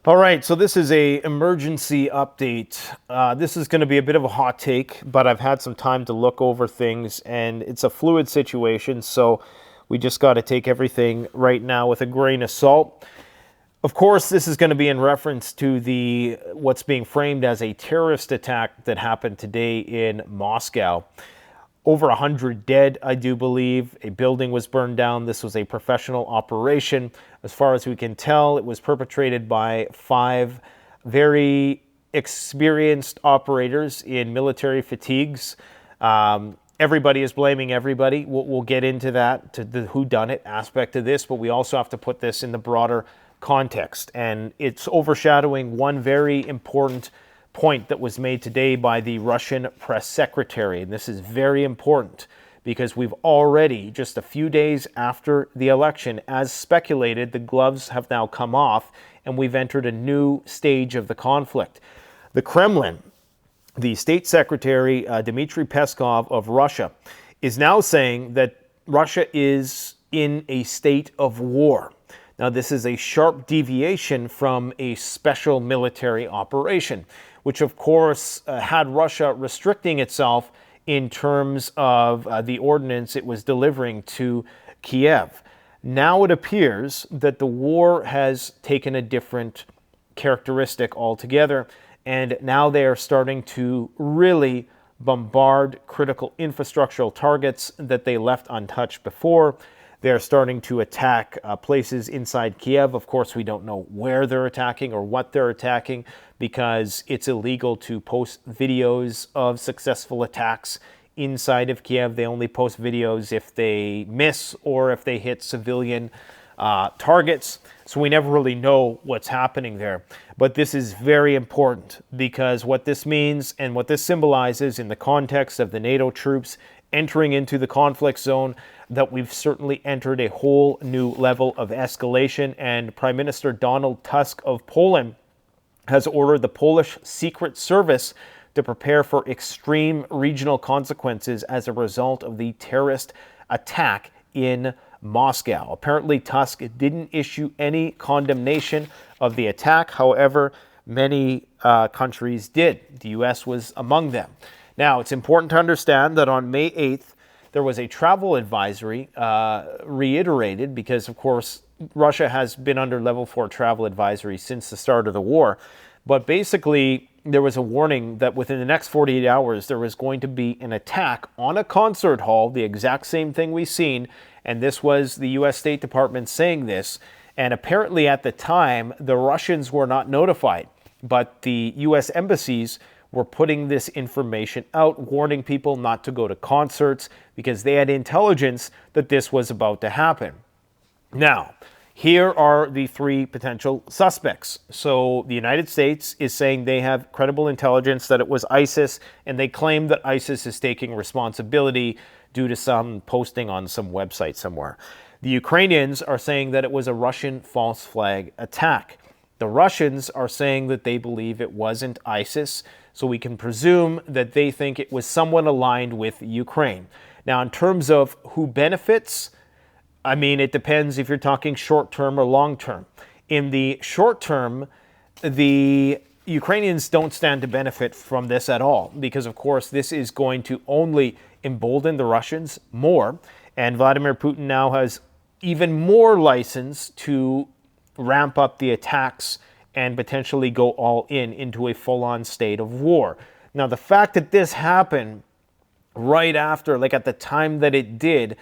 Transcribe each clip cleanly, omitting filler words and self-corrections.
All right, so this is a emergency update. This is going to be a bit of a hot take, but I've had some time to look over things, and it's a fluid situation, so we just got to take everything right now with a grain of salt. Of course, this is going to be in reference to what's being framed as a terrorist attack that happened today in Moscow. Over 100 dead, I do believe. A building was burned down. This was a professional operation. As far as we can tell, it was perpetrated by 5 very experienced operators in military fatigues. Everybody is blaming everybody. We'll get into that, to the whodunit aspect of this, but we also have to put this in the broader context. And it's overshadowing one very important point that was made today by the Russian press secretary. And this is very important because we've already, just a few days after the election, as speculated, the gloves have now come off and we've entered a new stage of the conflict. The Kremlin, the state secretary, Dmitry Peskov of Russia, is now saying that Russia is in a state of war. Now, this is a sharp deviation from a special military operation, which of course had Russia restricting itself in terms of the ordnance it was delivering to Kiev. Now it appears that the war has taken a different characteristic altogether, and now they are starting to really bombard critical infrastructural targets that they left untouched before. They're starting to attack places inside Kiev. Of course, we don't know where they're attacking or what they're attacking because it's illegal to post videos of successful attacks inside of Kiev. They only post videos if they miss or if they hit civilian targets. So we never really know what's happening there. But this is very important because what this means and what this symbolizes in the context of the NATO troops entering into the conflict zone, that we've certainly entered a whole new level of escalation. And Prime Minister Donald Tusk of Poland has ordered the Polish Secret Service to prepare for extreme regional consequences as a result of the terrorist attack in Moscow. Apparently, Tusk didn't issue any condemnation of the attack. However, many countries did. The U.S. was among them. Now, it's important to understand that on May 8th, there was a travel advisory reiterated because, of course, Russia has been under level 4 travel advisory since the start of the war. But basically, there was a warning that within the next 48 hours, there was going to be an attack on a concert hall, the exact same thing we've seen. And this was the U.S. State Department saying this. And apparently at the time, the Russians were not notified, but the U.S. embassies were putting this information out, warning people not to go to concerts because they had intelligence that this was about to happen. Now, here are the 3 potential suspects. So the United States is saying they have credible intelligence that it was ISIS, and they claim that ISIS is taking responsibility due to some posting on some website somewhere. The Ukrainians are saying that it was a Russian false flag attack. The Russians are saying that they believe it wasn't ISIS, so we can presume that they think it was someone aligned with Ukraine. Now, in terms of who benefits, I mean, it depends if you're talking short term or long term. In the short term, the Ukrainians don't stand to benefit from this at all because, of course, this is going to only embolden the Russians more. And Vladimir Putin now has even more license to ramp up the attacks and potentially go all in into a full-on state of war. Now, the fact that this happened right after, like at the time that it did,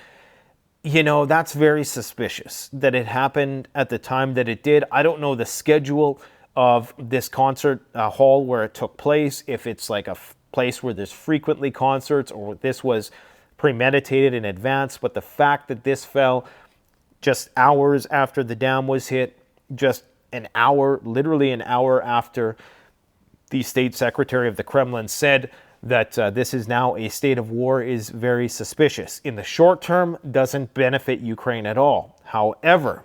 that's very suspicious that it happened at the time that it did. I don't know the schedule of this concert hall where it took place, if it's like a place where there's frequently concerts or this was premeditated in advance. But the fact that this fell just hours after the dam was hit, just an hour, literally an hour after the state secretary of the Kremlin said that this is now a state of war, is very suspicious. In the short term, doesn't benefit Ukraine at all. However,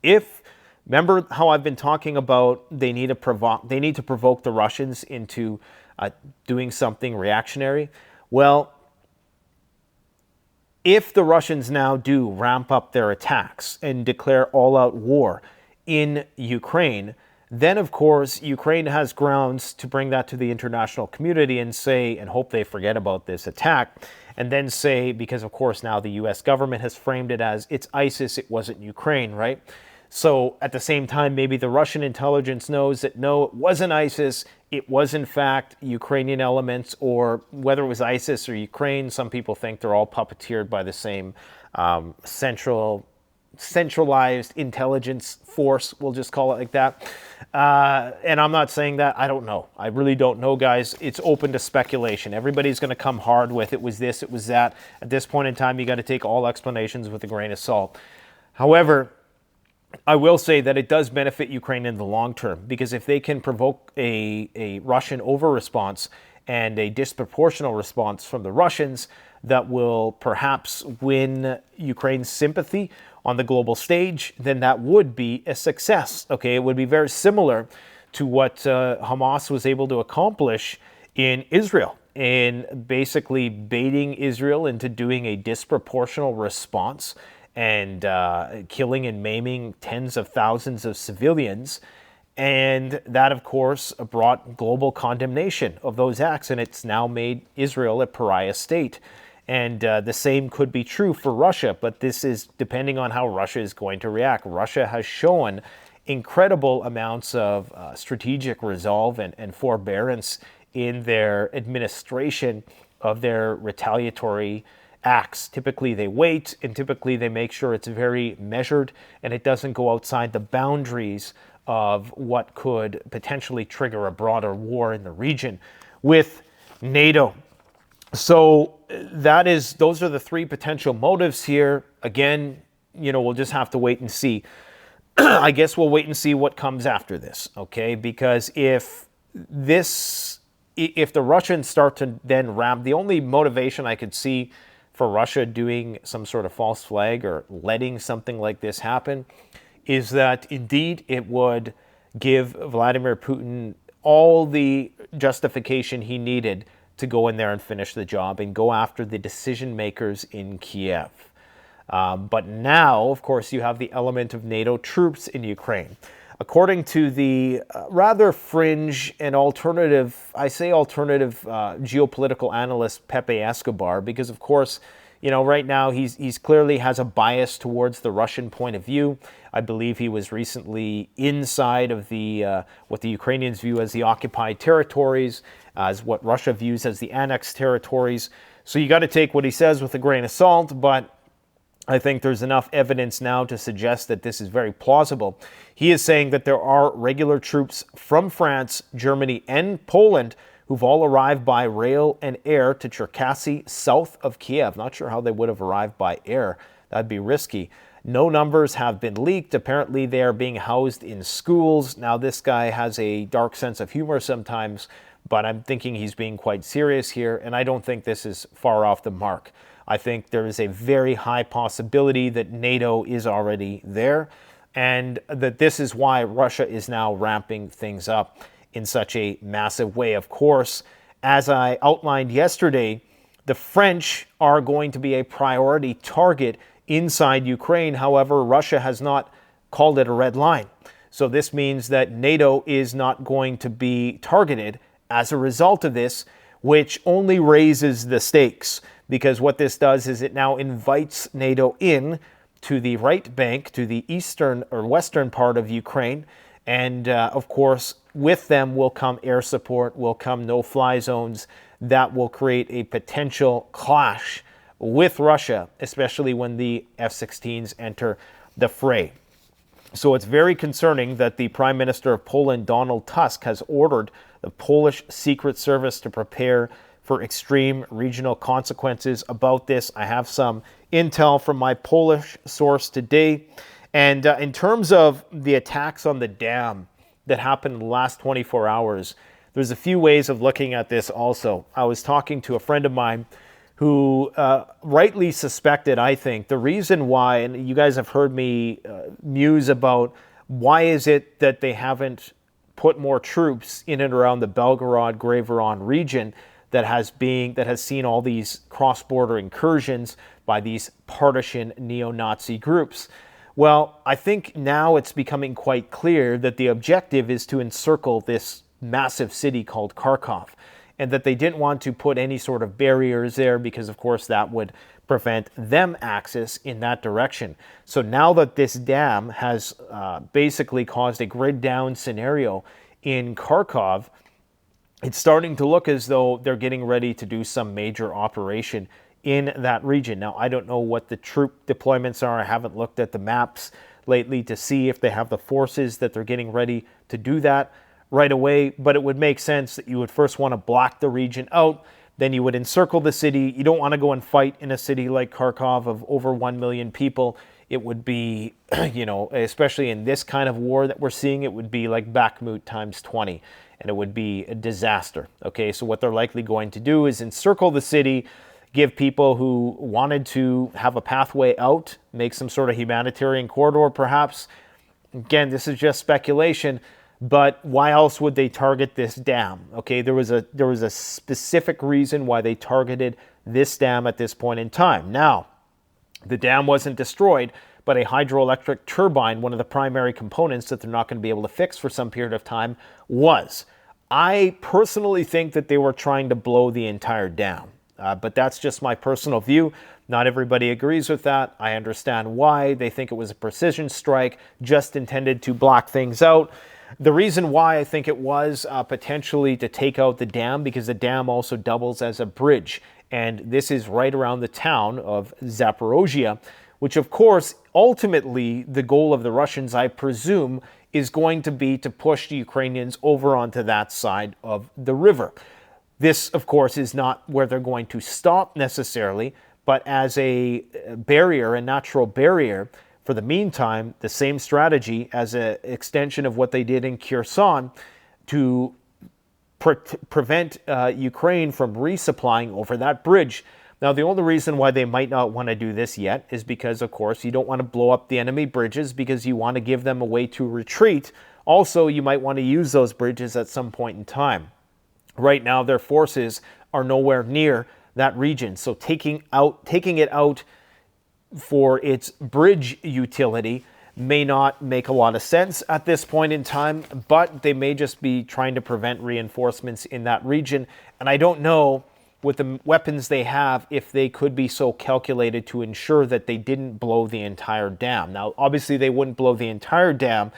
remember how I've been talking about they need to provoke the Russians into doing something reactionary? Well, if the Russians now do ramp up their attacks and declare all-out war in Ukraine, then of course Ukraine has grounds to bring that to the international community and say, and hope they forget about this attack, and then say, because of course now the US government has framed it as it's ISIS, it wasn't Ukraine, right? So at the same time, maybe the Russian intelligence knows that no, it wasn't ISIS, it was in fact Ukrainian elements, or whether it was ISIS or Ukraine, some people think they're all puppeteered by the same centralized intelligence force, we'll just call it like that. And I'm not saying that, I don't know. I really don't know, guys. It's open to speculation. Everybody's going to come hard with it was this, it was that. At this point in time, you got to take all explanations with a grain of salt. However, I will say that it does benefit Ukraine in the long term, because if they can provoke a Russian over-response and a disproportional response from the Russians that will perhaps win Ukraine's sympathy on the global stage, then that would be a success. Okay, it would be very similar to what Hamas was able to accomplish in Israel, in basically baiting Israel into doing a disproportional response and killing and maiming tens of thousands of civilians. And that, of course, brought global condemnation of those acts, and it's now made Israel a pariah state. And the same could be true for Russia, but this is depending on how Russia is going to react. Russia has shown incredible amounts of strategic resolve and forbearance in their administration of their retaliatory acts. Typically they wait, and typically they make sure it's very measured and it doesn't go outside the boundaries of what could potentially trigger a broader war in the region with NATO. So those are the three potential motives here. Again, we'll just have to wait and see. I guess we'll wait and see what comes after this, okay? Because if the Russians start to then ramp, the only motivation I could see for Russia doing some sort of false flag or letting something like this happen is that indeed it would give Vladimir Putin all the justification he needed to go in there and finish the job and go after the decision makers in Kiev. But now, of course, you have the element of NATO troops in Ukraine. According to the rather fringe and alternative geopolitical analyst Pepe Escobar, because of course, right now he's clearly has a bias towards the Russian point of view. I believe he was recently inside of what the Ukrainians view as the occupied territories, as what Russia views as the annexed territories. So you got to take what he says with a grain of salt, but I think there's enough evidence now to suggest that this is very plausible. He is saying that there are regular troops from France, Germany, and Poland who've all arrived by rail and air to Cherkasy, south of Kiev. Not sure how they would have arrived by air. That'd be risky. No numbers have been leaked. Apparently they are being housed in schools. Now this guy has a dark sense of humor sometimes, but I'm thinking he's being quite serious here, and I don't think this is far off the mark. I think there is a very high possibility that NATO is already there, and that this is why Russia is now ramping things up in such a massive way. Of course, as I outlined yesterday, the French are going to be a priority target inside Ukraine. However, Russia has not called it a red line. So this means that NATO is not going to be targeted as a result of this, which only raises the stakes. Because what this does is it now invites NATO in to the right bank, to the eastern or western part of Ukraine. And of course, with them will come air support, will come no-fly zones that will create a potential clash with Russia, especially when the F-16s enter the fray. So it's very concerning that the Prime Minister of Poland, Donald Tusk, has ordered the Polish Secret Service to prepare for extreme regional consequences about this. I have some intel from my Polish source today. And in terms of the attacks on the dam that happened in the last 24 hours, there's a few ways of looking at this also. I was talking to a friend of mine who rightly suspected, I think, the reason why, and you guys have heard me muse about why is it that they haven't put more troops in and around the Belgorod-Graveron region that has seen all these cross-border incursions by these partisan neo-Nazi groups. Well, I think now it's becoming quite clear that the objective is to encircle this massive city called Kharkov, and that they didn't want to put any sort of barriers there because, of course, that would prevent them access in that direction. So now that this dam has basically caused a grid down scenario in Kharkov, it's starting to look as though they're getting ready to do some major operation in that region. Now, I don't know what the troop deployments are. I haven't looked at the maps lately to see if they have the forces that they're getting ready to do that right away, but it would make sense that you would first want to block the region out, then you would encircle the city. You don't want to go and fight in a city like Kharkov of over 1 million people. It would be, especially in this kind of war that we're seeing, it would be like Bakhmut times 20, and it would be a disaster. Okay, so what they're likely going to do is encircle the city, give people who wanted to have a pathway out, make some sort of humanitarian corridor perhaps. Again, this is just speculation, but why else would they target this dam? Okay, there was a specific reason why they targeted this dam at this point in time. Now, the dam wasn't destroyed, but a hydroelectric turbine, one of the primary components that they're not going to be able to fix for some period of time, was. I personally think that they were trying to blow the entire dam. But that's just my personal view. Not everybody agrees with that. I understand why. They think it was a precision strike, just intended to block things out. The reason why I think it was potentially to take out the dam, because the dam also doubles as a bridge. And this is right around the town of Zaporozhye, which of course, ultimately, the goal of the Russians, I presume, is going to be to push the Ukrainians over onto that side of the river. This, of course, is not where they're going to stop necessarily, but as a barrier, a natural barrier, for the meantime, the same strategy as an extension of what they did in Kherson to prevent Ukraine from resupplying over that bridge. Now, the only reason why they might not want to do this yet is because, of course, you don't want to blow up the enemy bridges because you want to give them a way to retreat. Also, you might want to use those bridges at some point in time. Right now, their forces are nowhere near that region. So taking it out for its bridge utility may not make a lot of sense at this point in time, but they may just be trying to prevent reinforcements in that region. And I don't know, with the weapons they have, if they could be so calculated to ensure that they didn't blow the entire dam. Now, obviously, they wouldn't blow the entire dam,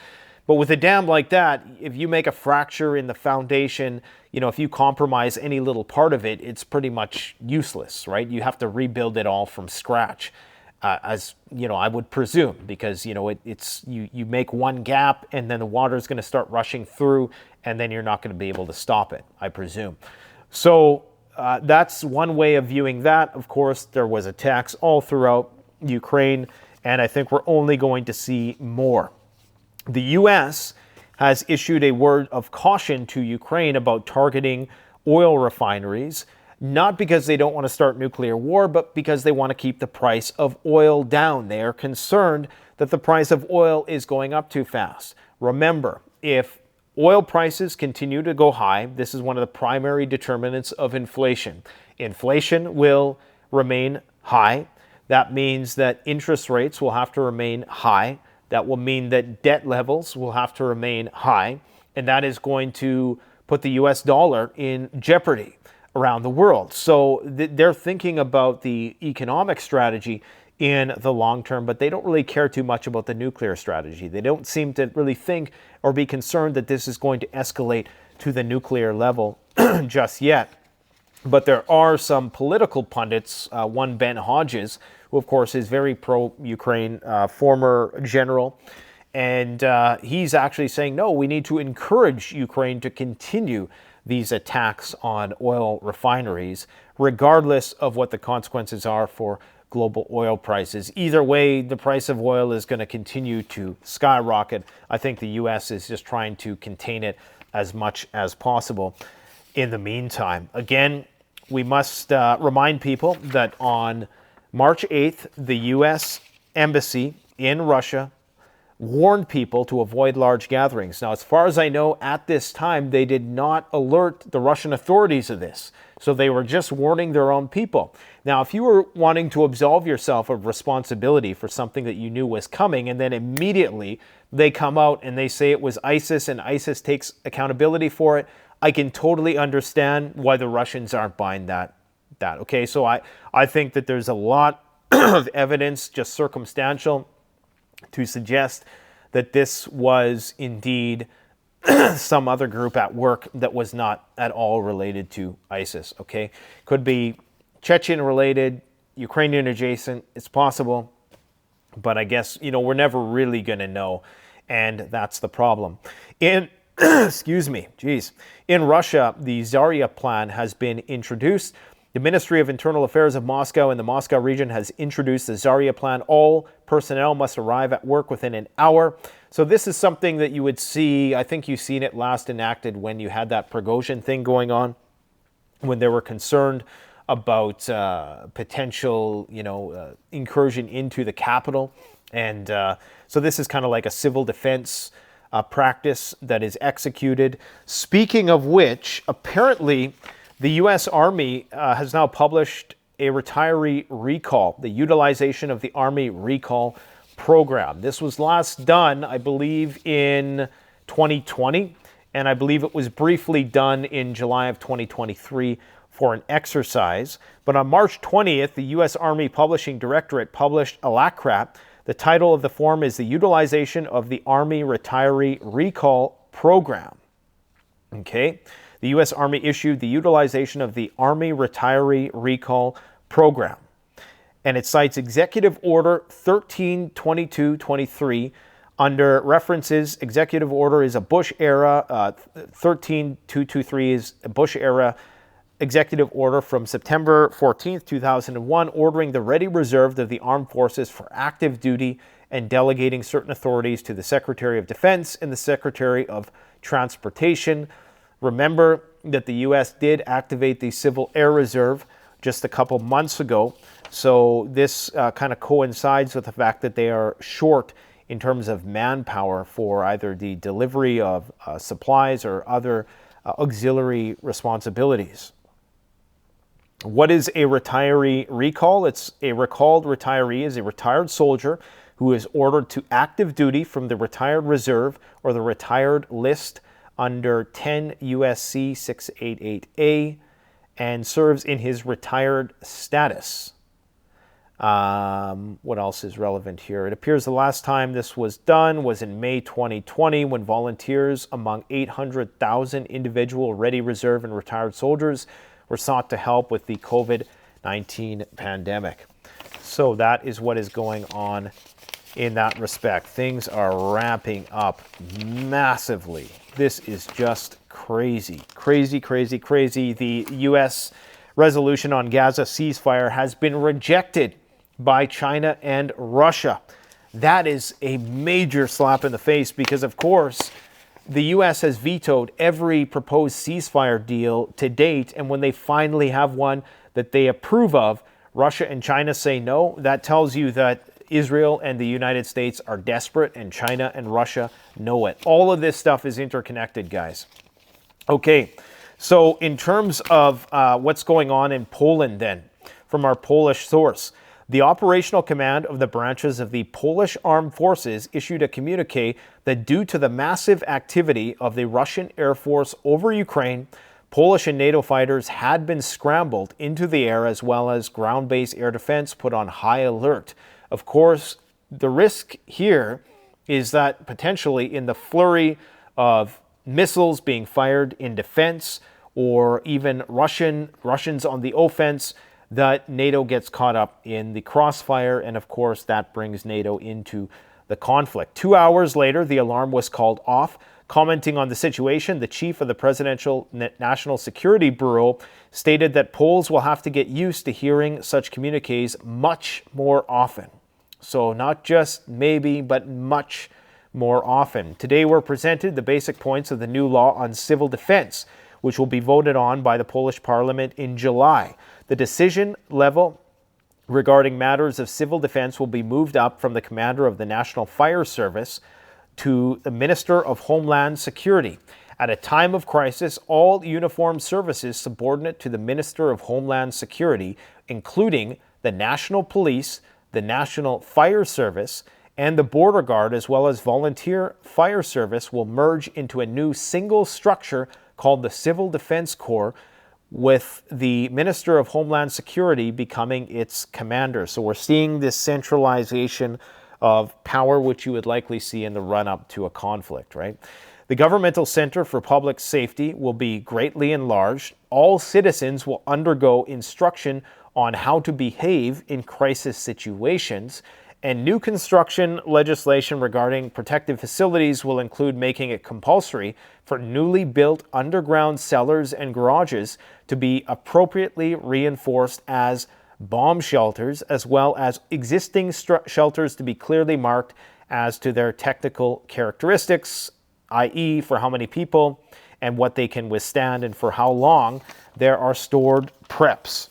but with a dam like that, if you make a fracture in the foundation, if you compromise any little part of it, it's pretty much useless, right? You have to rebuild it all from scratch, as I would presume, because it's you make one gap and then the water is going to start rushing through, and then you're not going to be able to stop it, I presume. So that's one way of viewing that. Of course, there was attacks all throughout Ukraine, and I think we're only going to see more. The U.S. has issued a word of caution to Ukraine about targeting oil refineries, not because they don't want to start nuclear war, but because they want to keep the price of oil down. They are concerned that the price of oil is going up too fast. Remember, if oil prices continue to go high, this is one of the primary determinants of inflation. Inflation will remain high. That means that interest rates will have to remain high. That will mean that debt levels will have to remain high, and that is going to put the US dollar in jeopardy around the world. So they're thinking about the economic strategy in the long term, but they don't really care too much about the nuclear strategy. They don't seem to really think or be concerned that this is going to escalate to the nuclear level just yet. But there are some political pundits, one Ben Hodges, who of course is very pro-Ukraine, former general, and he's actually saying, no, we need to encourage Ukraine to continue these attacks on oil refineries, regardless of what the consequences are for global oil prices. Either way, the price of oil is going to continue to skyrocket. I think the U.S. is just trying to contain it as much as possible. In the meantime, again, we must remind people that on March 8th, the U.S. Embassy in Russia warned people to avoid large gatherings. Now, as far as I know, at this time, they did not alert the Russian authorities of this. So they were just warning their own people. Now, if you were wanting to absolve yourself of responsibility for something that you knew was coming, and then immediately they come out and they say it was ISIS and ISIS takes accountability for it, I can totally understand why the Russians aren't buying that. Okay, so I think that there's a lot of evidence, just circumstantial, to suggest that this was indeed some other group at work that was not at all related to ISIS, okay? Could be Chechen related, Ukrainian adjacent, it's possible, but I guess, we're never really going to know, and that's the problem. Excuse me, in Russia, the Zarya plan has been introduced. The Ministry of Internal Affairs of Moscow and the Moscow region has introduced the Zarya plan. All personnel must arrive at work within an hour. So this is something that you would see, I think you've seen it last enacted when you had that Prigozhin thing going on, when they were concerned about potential, incursion into the capital. And so this is kind of like a civil defense practice that is executed. Speaking of which, apparently the U.S. Army has now published a retiree recall, the utilization of the Army recall program. This was last done, I believe, in 2020, and I believe it was briefly done in July of 2023 for an exercise. But on March 20th, the U.S. Army Publishing Directorate published ALACRAP. The title of the form is The Utilization of the Army Retiree Recall Program. Okay. The U.S. Army issued the utilization of the Army Retiree Recall Program. And it cites Executive Order 132223 under references. Executive Order is a Bush era. 13223 is a Bush era Executive Order from September 14th, 2001, ordering the ready reserve of the armed forces for active duty and delegating certain authorities to the Secretary of Defense and the Secretary of Transportation. Remember that the U.S. did activate the Civil Air Reserve just a couple months ago. So this kind of coincides with the fact that they are short in terms of manpower for either the delivery of supplies or other auxiliary responsibilities. What is a retiree recall? It's a recalled retiree is a retired soldier who is ordered to active duty from the retired reserve or the retired list under 10 U.S.C. 688A and serves in his retired status. What else is relevant here? It appears the last time this was done was in May 2020 when volunteers among 800,000 individual ready reserve and retired soldiers were sought to help with the COVID-19 pandemic. So that is what is going on in that respect. Things are ramping up massively. This is just crazy, crazy, crazy, crazy. The U.S. resolution on Gaza ceasefire has been rejected by China and Russia. That is a major slap in the face because, of course, the U.S. has vetoed every proposed ceasefire deal to date, and when they finally have one that they approve of, Russia and China say no. That tells you that Israel and the United States are desperate, and China and Russia know it. All of this stuff is interconnected, guys. Okay, so in terms of what's going on in Poland then, from our Polish source, the operational command of the branches of the Polish Armed Forces issued a communique that due to the massive activity of the Russian Air Force over Ukraine, Polish and NATO fighters had been scrambled into the air as well as ground-based air defense put on high alert. Of course, the risk here is that potentially in the flurry of missiles being fired in defense or even Russians on the offense, that NATO gets caught up in the crossfire, and of course that brings NATO into the conflict. 2 hours later, the alarm was called off. Commenting on the situation, the chief of the Presidential National Security Bureau stated that Poles will have to get used to hearing such communiques much more often. So not just maybe, but much more often. Today we're presented the basic points of the new law on civil defense, which will be voted on by the Polish Parliament in July. The decision level regarding matters of civil defense will be moved up from the commander of the National Fire Service to the Minister of Homeland Security. At a time of crisis, all uniformed services subordinate to the Minister of Homeland Security, including the National Police, the National Fire Service, and the Border Guard, as well as Volunteer Fire Service, will merge into a new single structure called the Civil Defense Corps, with the Minister of Homeland Security becoming its commander. So we're seeing this centralization of power, which you would likely see in the run-up to a conflict, right? The Governmental Center for Public Safety will be greatly enlarged. All citizens will undergo instruction on how to behave in crisis situations, and new construction legislation regarding protective facilities will include making it compulsory for newly built underground cellars and garages to be appropriately reinforced as bomb shelters, as well as existing shelters to be clearly marked as to their technical characteristics, i.e. for how many people and what they can withstand and for how long there are stored preps.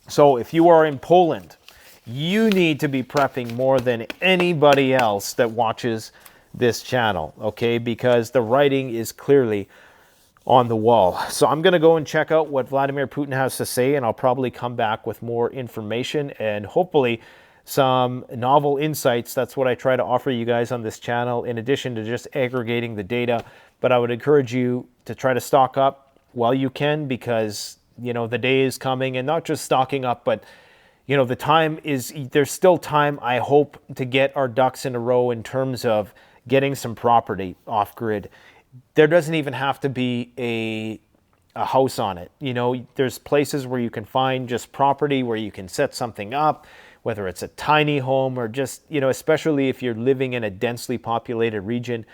So if you are in Poland, you need to be prepping more than anybody else that watches this channel, okay? Because the writing is clearly on the wall. So I'm going to go and check out what Vladimir Putin has to say, and I'll probably come back with more information and hopefully some novel insights. That's what I try to offer you guys on this channel, in addition to just aggregating the data. But I would encourage you to try to stock up while you can, because, you know, the day is coming, and not just stocking up, but you know, the time is, there's still time, I hope, to get our ducks in a row in terms of getting some property off grid. There doesn't even have to be a house on it. You know, there's places where you can find just property where you can set something up, whether it's a tiny home or just, you know, especially if you're living in a densely populated region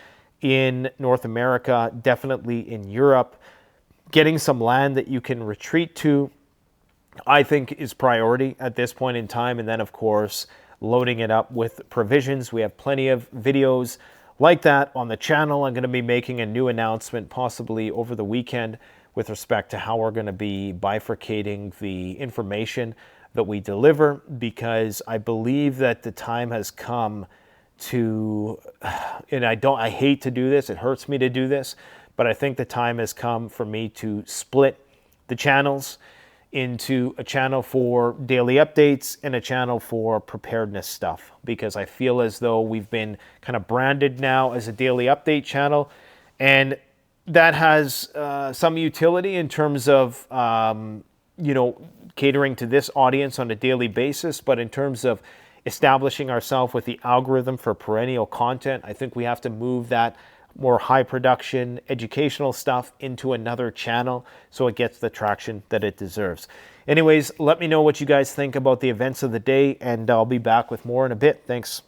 in North America, definitely in Europe, getting some land that you can retreat to, I think, is priority at this point in time. And then, of course, loading it up with provisions. We have plenty of videos like that on the channel. I'm going to be making a new announcement possibly over the weekend with respect to how we're going to be bifurcating the information that we deliver, because I believe that the time has come to, and I hate to do this, it hurts me to do this, but I think the time has come for me to split the channels into a channel for daily updates and a channel for preparedness stuff, because I feel as though we've been kind of branded now as a daily update channel, and that has some utility in terms of you know, catering to this audience on a daily basis. But in terms of establishing ourselves with the algorithm for perennial content, I think we have to move that more high production educational stuff into another channel so it gets the traction that it deserves. Anyways, let me know what you guys think about the events of the day, and I'll be back with more in a bit. Thanks.